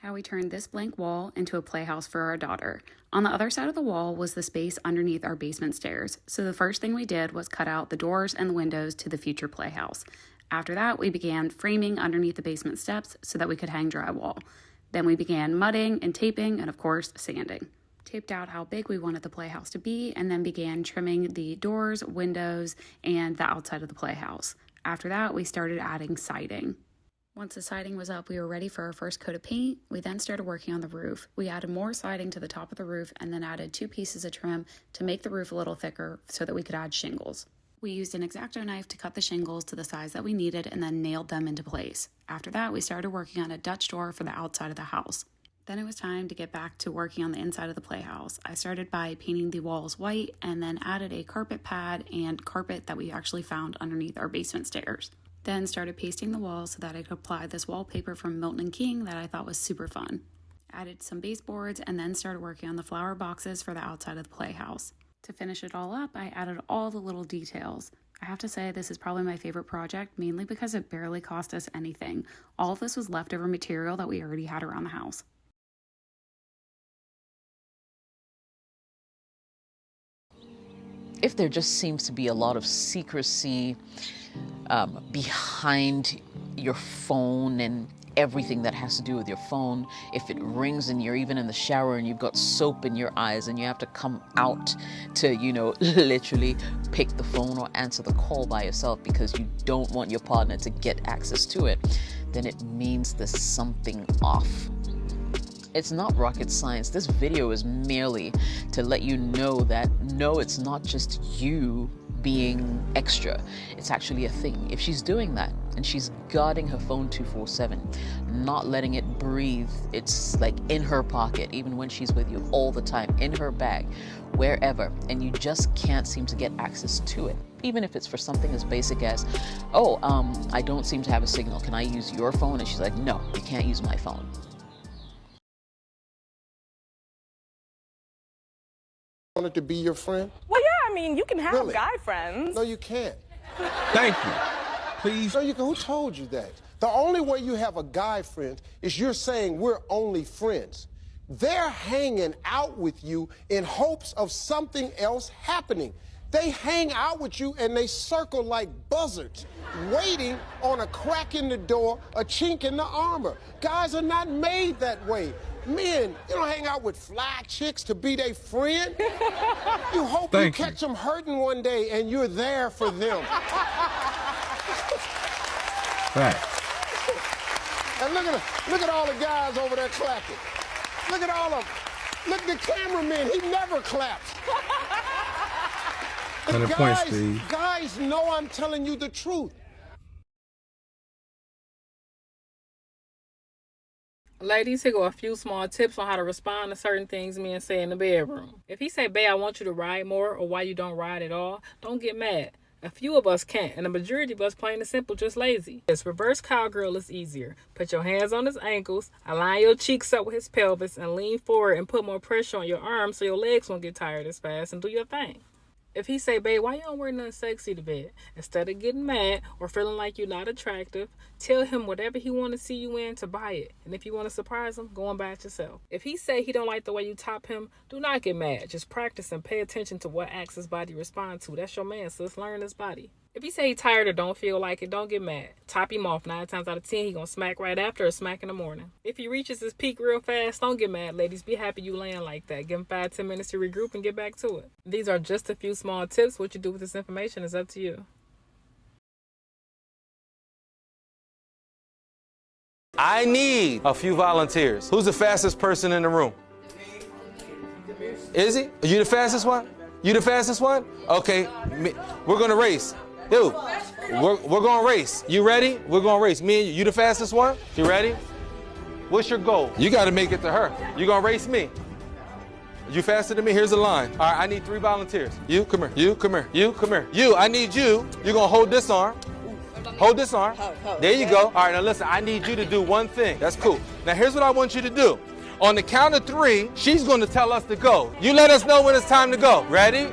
how we turned this blank wall into a playhouse for our daughter. On the other side of the wall was the space underneath our basement stairs, so the first thing we did was cut out the doors and the windows to the future playhouse. After that, we began framing underneath the basement steps so that we could hang drywall. Then we began mudding and taping and, of course, sanding. Taped out how big we wanted the playhouse to be and then began trimming the doors, windows, and the outside of the playhouse. After that, we started adding siding. Once the siding was up, we were ready for our first coat of paint. We then started working on the roof. We added more siding to the top of the roof and then added 2 pieces of trim to make the roof a little thicker so that we could add shingles. We used an X-Acto knife to cut the shingles to the size that we needed and then nailed them into place. After that, we started working on a Dutch door for the outside of the house. Then it was time to get back to working on the inside of the playhouse. I started by painting the walls white and then added a carpet pad and carpet that we actually found underneath our basement stairs. Then started pasting the walls so that I could apply this wallpaper from Milton & King that I thought was super fun. Added some baseboards and then started working on the flower boxes for the outside of the playhouse. To finish it all up, I added all the little details. I have to say this is probably my favorite project, mainly because it barely cost us anything. All of this was leftover material that we already had around the house. If there just seems to be a lot of secrecy behind your phone and everything that has to do with your phone, if it rings and you're even in the shower and you've got soap in your eyes and you have to come out to, literally pick the phone or answer the call by yourself because you don't want your partner to get access to it, then it means there's something off. It's not rocket science. This video is merely to let you know that no, it's not just you being extra. It's actually a thing. If she's doing that and she's guarding her phone 24/7, not letting it breathe, it's like in her pocket, even when she's with you all the time, in her bag, wherever, and you just can't seem to get access to it. Even if it's for something as basic as, I don't seem to have a signal. Can I use your phone? And she's like, no, you can't use my phone. Wanted to be your friend? Well, yeah, I mean, you can have Really? guy friends. No, you can't. Thank you. Please. No, you can. Who told you that? The only way you have a guy friend is you're saying we're only friends. They're hanging out with you in hopes of something else happening. They hang out with you and they circle like buzzards, waiting on a crack in the door, a chink in the armor. Guys are not made that way. Men, you don't hang out with fly chicks to be their friend. You hope you catch them hurting one day and you're there for them. Right. And look at all the guys over there clapping. Look at all of them. Look at the cameraman, he never claps. 100 points, Steve. Guys know I'm telling you the truth. Ladies, here go a few small tips on how to respond to certain things men say in the bedroom. If he say, babe, I want you to ride more, or why you don't ride at all, don't get mad. A few of us can't, and the majority of us, plain and simple, just lazy. This reverse cowgirl is easier. Put your hands on his ankles, align your cheeks up with his pelvis, and lean forward and put more pressure on your arms so your legs won't get tired as fast, and do your thing. If he say, babe, why you don't wear nothing sexy to bed? Instead of getting mad or feeling like you're not attractive, tell him whatever he want to see you in to buy it. And if you want to surprise him, go and buy it yourself. If he say he don't like the way you top him, do not get mad. Just practice and pay attention to what acts his body respond to. That's your man, so let's learn his body. If he say he tired or don't feel like it, don't get mad. Top him off. 9 times out of 10, he gonna smack right after or smack in the morning. If he reaches his peak real fast, don't get mad, ladies. Be happy you laying like that. Give him 5-10 minutes to regroup and get back to it. These are just a few small tips. What you do with this information is up to you. I need a few volunteers. Who's the fastest person in the room? Is he? Are you the fastest one? You the fastest one? Okay, we're gonna race. Dude, we're gonna race. You ready? We're gonna race. Me and you the fastest one? You ready? What's your goal? You gotta make it to her. You gonna race me? You faster than me? Here's the line. All right, I need 3 volunteers. You, come here. You, come here. You, come here. You, I need you. You're gonna hold this arm. Hold this arm. There you go. All right, now listen, I need you to do one thing. That's cool. Now here's what I want you to do. On the count of 3, she's going to tell us to go. You let us know when it's time to go. Ready?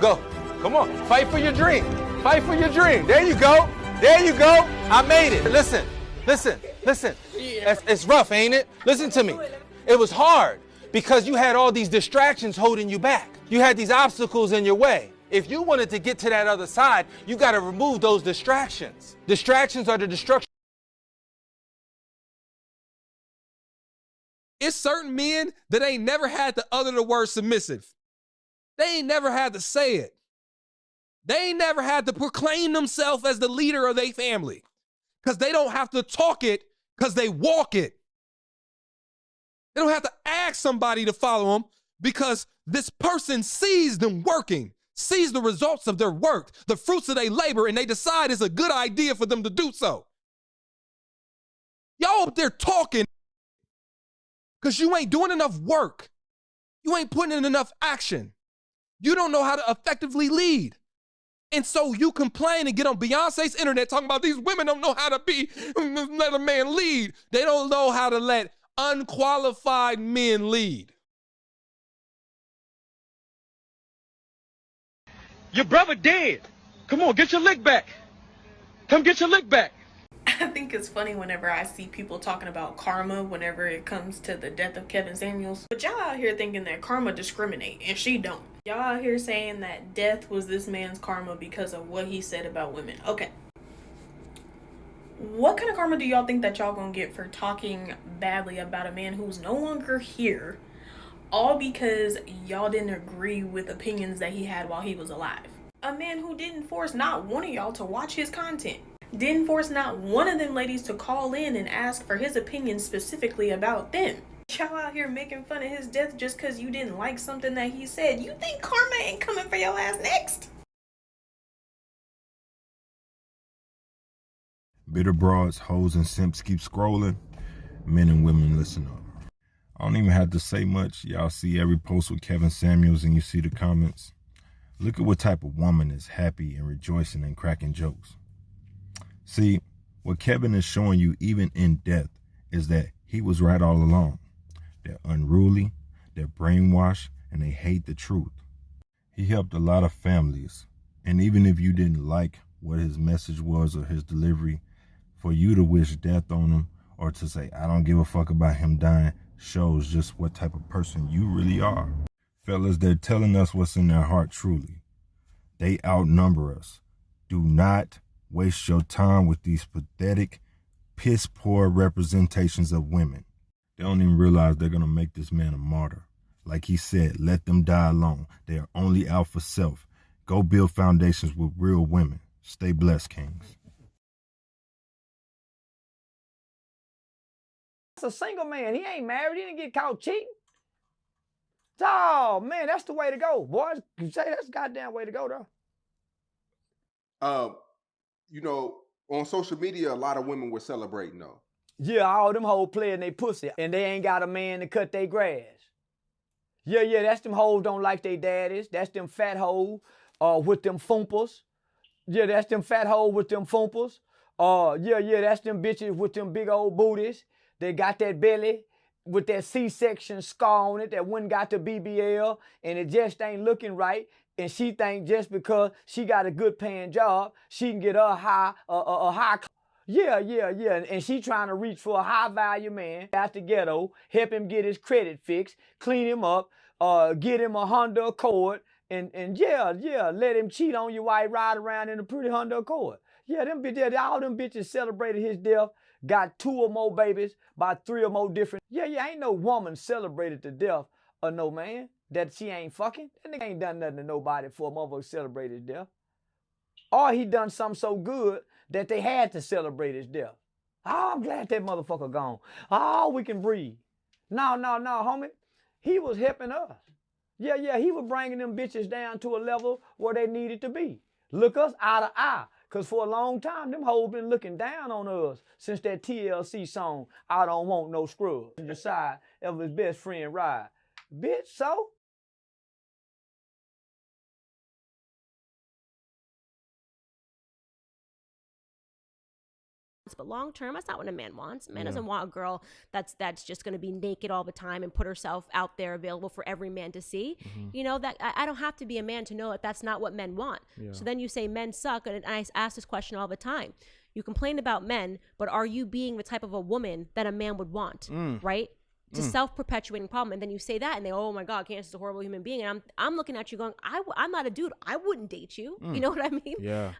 Go. Come on. Fight for your dream. Fight for your dream. There you go. There you go. I made it. Listen. Listen. Listen. It's rough, ain't it? Listen to me. It was hard because you had all these distractions holding you back. You had these obstacles in your way. If you wanted to get to that other side, you got to remove those distractions. Distractions are the destruction. It's certain men that ain't never had to utter the word submissive. They ain't never had to say it. They ain't never had to proclaim themselves as the leader of their family because they don't have to talk it because they walk it. They don't have to ask somebody to follow them because this person sees them working, sees the results of their work, the fruits of their labor, and they decide it's a good idea for them to do so. Y'all up there talking because you ain't doing enough work. You ain't putting in enough action. You don't know how to effectively lead. And so you complain and get on Beyonce's internet talking about these women don't know how to let a man lead. They don't know how to let unqualified men lead. Your brother dead. Come on, get your lick back. Come get your lick back. I think it's funny whenever I see people talking about karma whenever it comes to the death of Kevin Samuels. But y'all out here thinking that karma discriminate, and she don't. Y'all out here saying that death was this man's karma because of what he said about women. Okay. What kind of karma do y'all think that y'all gonna get for talking badly about a man who's no longer here, all because y'all didn't agree with opinions that he had while he was alive? A man who didn't force not one of y'all to watch his content. Didn't force not one of them ladies to call in and ask for his opinion specifically about them. Y'all out here making fun of his death just because you didn't like something that he said. You think karma ain't coming for your ass next? Bitter broads, hoes, and simps keep scrolling. Men and women, listen up. I don't even have to say much. Y'all see every post with Kevin Samuels and you see the comments. Look at what type of woman is happy and rejoicing and cracking jokes. See, what Kevin is showing you even in death is that he was right all along. They're unruly, they're brainwashed, and they hate the truth. He helped a lot of families, and even if you didn't like what his message was or his delivery, for you to wish death on him or to say, I don't give a fuck about him dying, shows just what type of person you really are. Fellas, they're telling us what's in their heart truly. They outnumber us. Do not waste your time with these pathetic, piss-poor representations of women. They don't even realize they're going to make this man a martyr. Like he said, let them die alone. They are only out for self. Go build foundations with real women. Stay blessed, kings. That's a single man. He ain't married. He didn't get caught cheating. Oh, man, that's the way to go. Boys, you say that's the goddamn way to go, though. You know, on social media, a lot of women were celebrating, though. Yeah, all them hoes playing they pussy, and they ain't got a man to cut their grass. Yeah, that's them hoes don't like their daddies. That's them fat hoes with them fumpers. Yeah, that's them fat hoes with them fumpers. Yeah, that's them bitches with them big old booties. They got that belly with that C-section scar on it that one got the BBL, and it just ain't looking right. And she think just because she got a good paying job, she can get a high. Yeah. And she trying to reach for a high value man out the ghetto, help him get his credit fixed, clean him up, get him a Honda Accord, and let him cheat on you while he ride around in a pretty Honda Accord. Yeah, them bitches, all them bitches celebrated his death, got 2 or more babies by 3 or more different. Yeah, ain't no woman celebrated the death of no man that she ain't fucking. That nigga ain't done nothing to nobody for a motherfucker to celebrate his death. Or he done something so good that they had to celebrate his death. Oh, I'm glad that motherfucker gone. Oh, we can breathe. No, homie. He was helping us. Yeah, he was bringing them bitches down to a level where they needed to be. Look us eye to eye. Because for a long time, them hoes been looking down on us since that TLC song, I Don't Want No Scrubs. The side of his best friend ride. Bitch, so? But long term, that's not what a man wants. A man doesn't want a girl that's just going to be naked all the time and put herself out there available for every man to see. You know, that I don't have to be a man to know that that's not what men want. So then you say men suck, and I ask this question all the time. You complain about men, but are you being the type of a woman that a man would want, right? It's a self-perpetuating problem. And then you say that and they, oh my God, Candace is a horrible human being. And I'm looking at you going, I'm not a dude. I wouldn't date you. You know what I mean? Yeah.